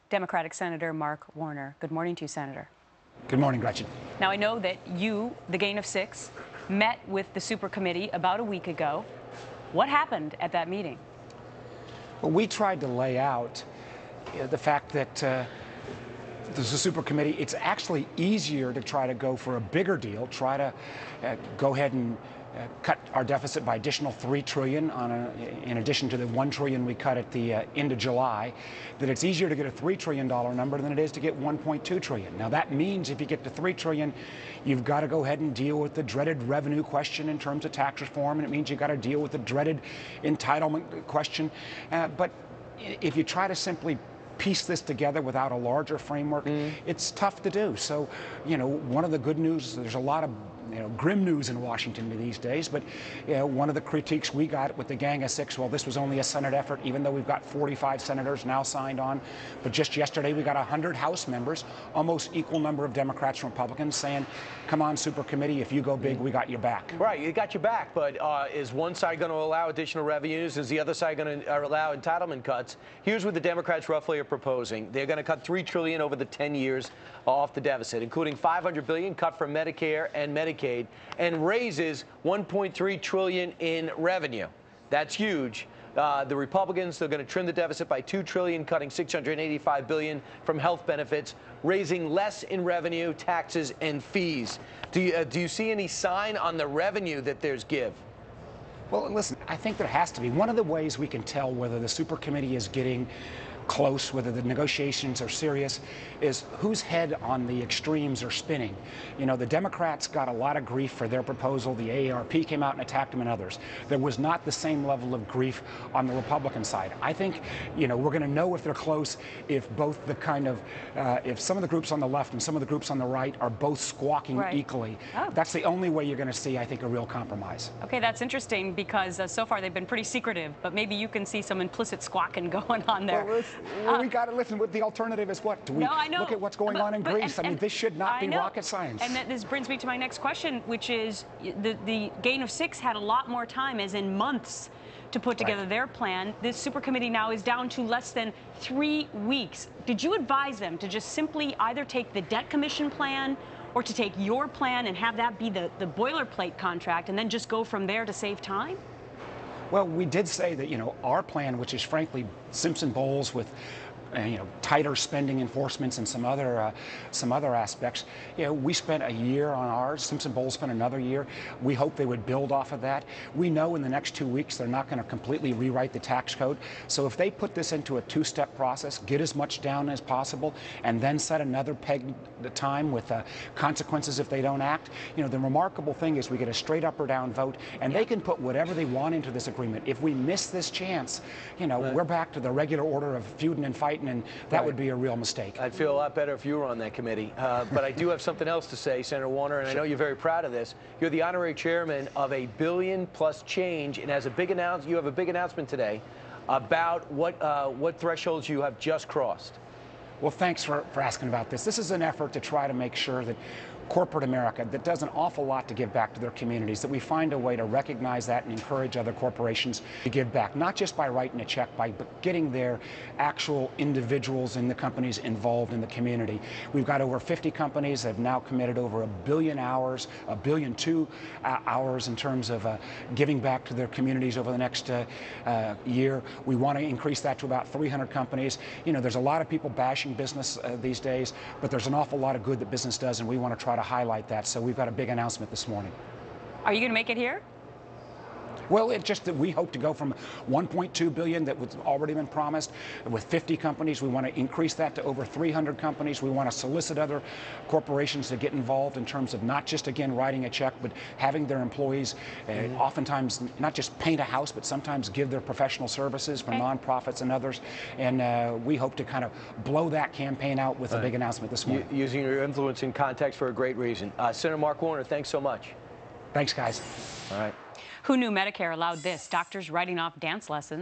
Democratic Senator Mark Warner. Good morning to you, Senator. Good morning, Gretchen. Now, I know that you, the Gain of Six, met with the super committee about a week ago. What happened at that meeting? Well, we tried to lay out the fact that there's a super committee. It's actually easier to try to go for a bigger deal, try to go ahead and cut our deficit by additional $3 trillion in addition to the $1 trillion we cut at the end of July, that it's easier to get a $3 trillion number than it is to get $1.2 trillion. Now that means if you get to $3 trillion, you've got to go ahead and deal with the dreaded revenue question in terms of tax reform, and it means you've got to deal with the dreaded entitlement question. But if you try to simply piece this together without a larger framework, it's tough to do. So, one of the good news, there's a lot of grim news in Washington these days, but one of the critiques we got with the Gang of Six, well, this was only a Senate effort, even though we've got 45 senators now signed on. But just yesterday, we got 100 House members, almost equal number of Democrats and Republicans, saying, come on, super committee, if you go big, we got your back. Right, you got your back, but is one side going to allow additional revenues? Is the other side going to allow entitlement cuts? Here's what the Democrats roughly are proposing. They're going to cut $3 trillion over the 10 years off the deficit, including $500 billion cut from Medicare and Medicaid, and raises $1.3 trillion in revenue. That's huge. The Republicans, they're going to trim the deficit by $2 trillion, cutting $685 billion from health benefits, raising less in revenue, taxes, and fees. Do you see any sign on the revenue that there's give? Well, listen, I think there has to be. One of the ways we can tell whether the super committee is getting close, whether the negotiations are serious, is whose head on the extremes are spinning. The Democrats got a lot of grief for their proposal. The AARP came out and attacked them, and others. There was not the same level of grief on the Republican side. I think, we're going to know if they're close if both the if some of the groups on the left and some of the groups on the right are both squawking equally. Oh. That's the only way you're going to see, I think, a real compromise. Okay, that's interesting because so far they've been pretty secretive, but maybe you can see some implicit squawking going on there. Well, we got to listen. The alternative is what? Do we look at what's going on in Greece? I mean, this should not be rocket science. And this brings me to my next question, which is the Gain of Six had a lot more time, as in months, to put together their plan. This super committee now is down to less than 3 weeks. Did you advise them to just simply either take the debt commission plan or to take your plan and have that be the boilerplate contract and then just go from there to save time? Well, we did say that, our plan, which is frankly Simpson-Bowles with tighter spending enforcements and some other aspects. We spent a year on ours. Simpson-Bowles spent another year. We hope they would build off of that. We know in the next 2 weeks they're not going to completely rewrite the tax code. So if they put this into a two-step process, get as much down as possible, and then set another peg at a time with consequences if they don't act, the remarkable thing is we get a straight up or down vote, and they can put whatever they want into this agreement. If we miss this chance, we're back to the regular order of feuding and fighting, and that would be a real mistake. I'd feel a lot better if you were on that committee. But I do have something else to say, Senator Warner, and I know you're very proud of this. You're the honorary chairman of a $1 billion+ change, and as you have a big announcement today about what thresholds you have just crossed. Well, thanks for asking about this. This is an effort to try to make sure that corporate America, that does an awful lot to give back to their communities, that we find a way to recognize that and encourage other corporations to give back, not just by writing a check, but getting their actual individuals in the companies involved in the community. We've got over 50 companies that have now committed over 1 billion hours, 1.2 billion hours in terms of giving back to their communities over the next year. We want to increase that to about 300 companies. There's a lot of people bashing business these days, but there's an awful lot of good that business does, and we want to try to highlight that. So we've got a big announcement this morning. Are you going to make it here? Well, it's just that we hope to go from $1.2 billion that was already been promised with 50 companies. We want to increase that to over 300 companies. We want to solicit other corporations to get involved in terms of not just, again, writing a check, but having their employees oftentimes not just paint a house, but sometimes give their professional services for nonprofits and others. And we hope to kind of blow that campaign out with a big announcement this morning. Using your influence in context for a great reason. Senator Mark Warner, thanks so much. Thanks, guys. All right. Who knew Medicare allowed this? Doctors writing off dance lessons.